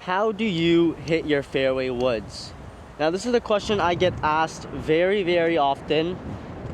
How do you hit your fairway woods? Now this is a question I get asked very, very often,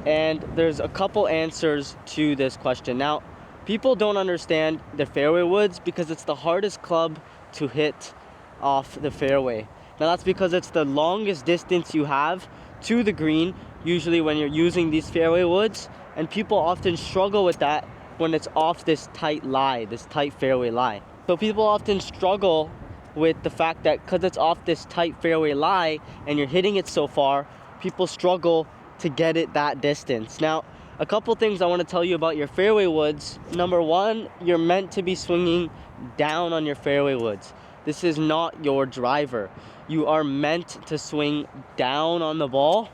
and there's a couple answers to this question. Now, people don't understand the fairway woods because it's the hardest club to hit off the fairway. Now that's because it's the longest distance you have to the green, usually when you're using these fairway woods, and people often struggle with that when it's off this tight lie, this tight fairway lie. So people often struggle with the fact that because it's off this tight fairway lie and you're hitting it so far, people struggle to get it that distance. Now, a couple things I want to tell you about your fairway woods. Number one, you're meant to be swinging down on your fairway woods. This is not your driver. You are meant to swing down on the ball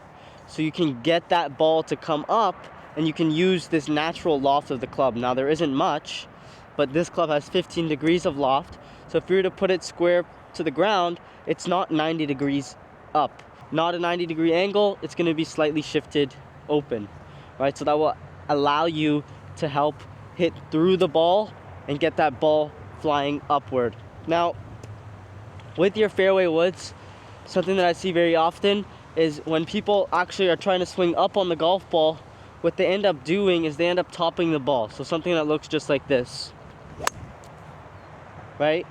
so you can get that ball to come up and you can use this natural loft of the club. Now, there isn't much, but this club has 15 degrees of loft. So if you were to put it square to the ground, it's not 90 degrees up. Not a 90-degree angle, it's going to be slightly shifted open, right? So that will allow you to help hit through the ball and get that ball flying upward. Now, with your fairway woods, something that I see very often is when people actually are trying to swing up on the golf ball, what they end up doing is they end up topping the ball. So something that looks just like this, right?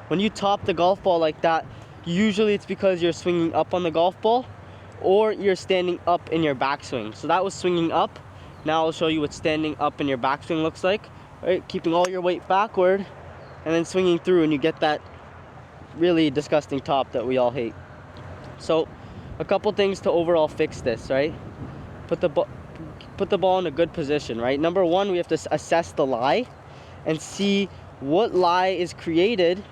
When you top the golf ball like that, usually it's because you're swinging up on the golf ball or you're standing up in your backswing. So that was swinging up. Now I'll show you what standing up in your backswing looks like, right? Keeping all your weight backward and then swinging through, and you get that really disgusting top that we all hate. So a couple things to overall fix this, right? Put the ball in a good position, right? Number one, we have to assess the lie and see what lie is created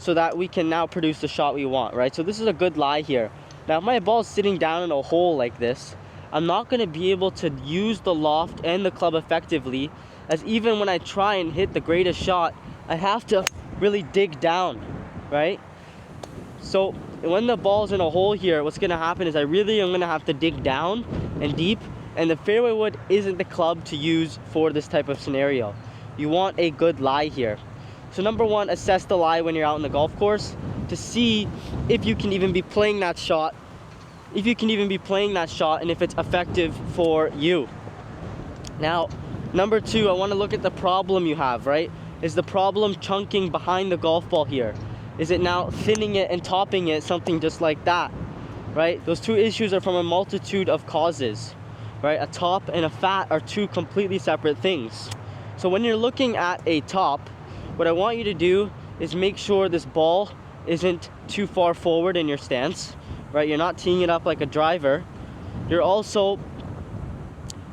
so that we can now produce the shot we want, right? So this is a good lie here. Now if my ball's sitting down in a hole like this, I'm not going to be able to use the loft and the club effectively, as even when I try and hit the greatest shot, I have to really dig down, right? So when the ball's in a hole here, what's going to happen is I really am going to have to dig down and deep, and the fairway wood isn't the club to use for this type of scenario. You want a good lie here. So number one, assess the lie when you're out in the golf course to see if you can even be playing that shot, and if it's effective for you. Now, number two, I want to look at the problem you have, right? Is the problem chunking behind the golf ball here? Is it now thinning it and topping it, something just like that, right? Those two issues are from a multitude of causes, right? A top and a fat are two completely separate things. So when you're looking at a top, what I want you to do is make sure this ball isn't too far forward in your stance, right? You're not teeing it up like a driver. You're also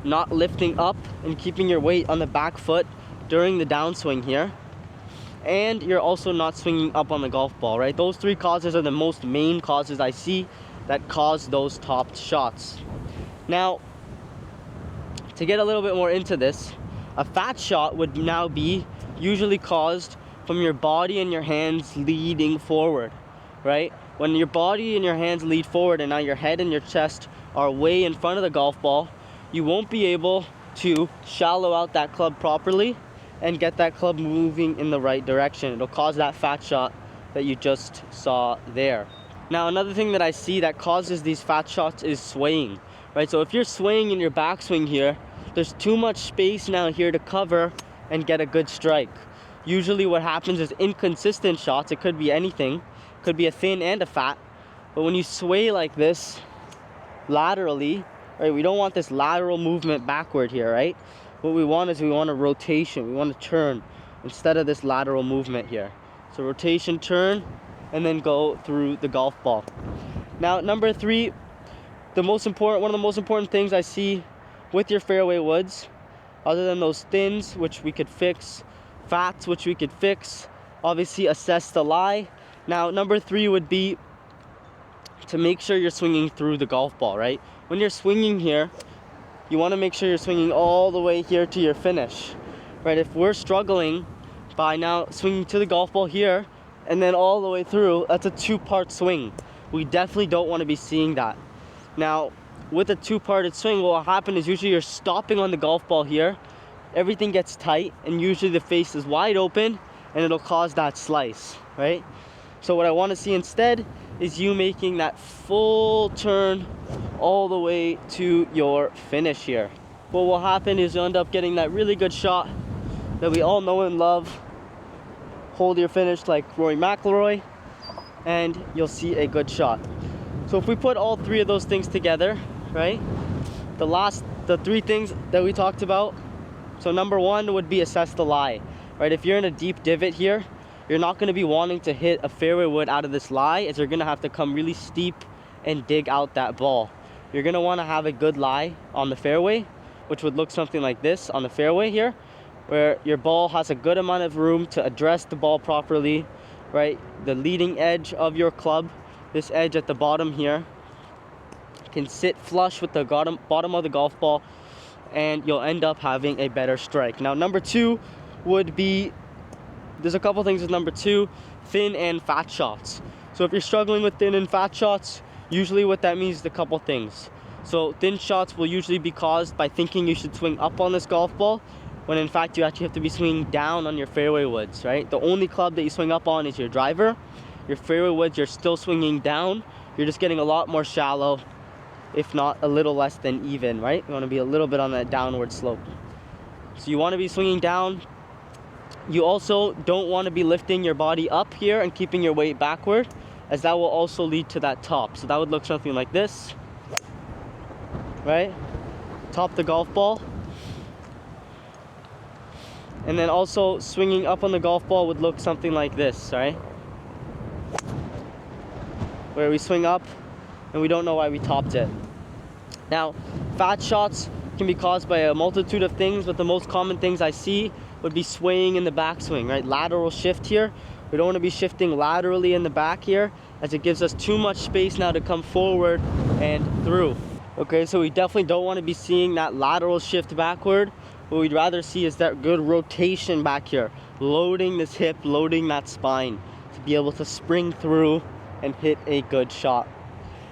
not lifting up and keeping your weight on the back foot during the downswing here. And you're also not swinging up on the golf ball, right? Those three causes are the most main causes I see that cause those topped shots. Now, to get a little bit more into this, a fat shot would now be usually caused from your body and your hands leading forward, right? When your body and your hands lead forward and now your head and your chest are way in front of the golf ball, you won't be able to shallow out that club properly and get that club moving in the right direction. It'll cause that fat shot that you just saw there. Now, another thing that I see that causes these fat shots is swaying, right? So if you're swaying in your backswing here, there's too much space now here to cover and get a good strike. Usually what happens is inconsistent shots. It could be anything. It could be a thin and a fat. But when you sway like this laterally, right, we don't want this lateral movement backward here, right? What we want is we want a rotation. We want to turn instead of this lateral movement here. So rotation, turn, and then go through the golf ball. Now, number three, one of the most important things I see with your fairway woods, other than those thins, which we could fix, fats, which we could fix, obviously assess the lie. Now, number three would be to make sure you're swinging through the golf ball, right? When you're swinging here, you want to make sure you're swinging all the way here to your finish, right? If we're struggling by now swinging to the golf ball here and then all the way through, that's a two-part swing. We definitely don't want to be seeing that. Now, with a two-parted swing, what will happen is usually you're stopping on the golf ball here, everything gets tight, and usually the face is wide open, and it'll cause that slice, right? So what I want to see instead is you making that full turn all the way to your finish here. What will happen is you'll end up getting that really good shot that we all know and love. Hold your finish like Rory McIlroy, and you'll see a good shot. So if we put all three of those things together, right? The three things that we talked about. So number one would be assess the lie, right? If you're in a deep divot here, you're not going to be wanting to hit a fairway wood out of this lie, as you're going to have to come really steep and dig out that ball. You're going to want to have a good lie on the fairway, which would look something like this on the fairway here, where your ball has a good amount of room to address the ball properly, right? The leading edge of your club, this edge at the bottom here, can sit flush with the bottom of the golf ball, and you'll end up having a better strike. Now, number two would be, there's a couple things with number two, thin and fat shots. So if you're struggling with thin and fat shots, usually what that means is a couple things. So thin shots will usually be caused by thinking you should swing up on this golf ball, when in fact you actually have to be swinging down on your fairway woods, right? The only club that you swing up on is your driver. Your fairway woods, you're still swinging down. You're just getting a lot more shallow, if not a little less than even, right? You want to be a little bit on that downward slope. So you want to be swinging down. You also don't want to be lifting your body up here and keeping your weight backward, as that will also lead to that top. So that would look something like this, right? Top the golf ball. And then also swinging up on the golf ball would look something like this, right? Where we swing up and we don't know why we topped it. Now, fat shots can be caused by a multitude of things, but the most common things I see would be swaying in the backswing, right? Lateral shift here. We don't want to be shifting laterally in the back here, as it gives us too much space now to come forward and through. Okay, so we definitely don't want to be seeing that lateral shift backward. What we'd rather see is that good rotation back here, loading this hip, loading that spine to be able to spring through and hit a good shot.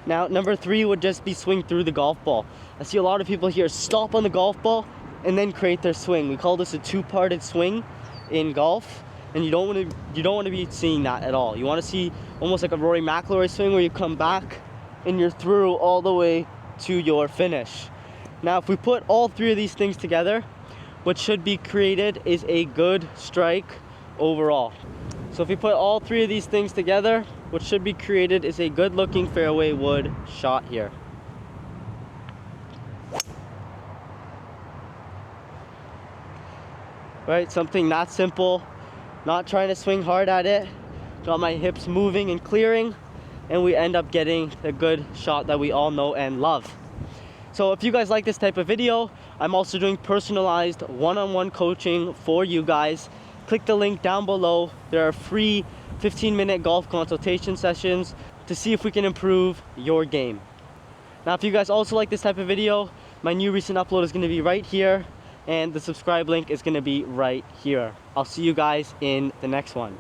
Now, number three would just be swing through the golf ball. I see a lot of people here stop on the golf ball and then create their swing. We call this a two-parted swing in golf, and you don't want to be seeing that at all. You want to see almost like a Rory McIlroy swing, where you come back and you're through all the way to your finish. Now, if we put all three of these things together, what should be created is a good strike overall. So if we put all three of these things together, what should be created is a good looking fairway wood shot here. Right, something that simple, not trying to swing hard at it, got my hips moving and clearing, and we end up getting a good shot that we all know and love. So if you guys like this type of video, I'm also doing personalized one-on-one coaching for you guys. Click the link down below. There are free 15-minute golf consultation sessions to see if we can improve your game. Now, if you guys also like this type of video, my new recent upload is going to be right here, and the subscribe link is going to be right here. I'll see you guys in the next one.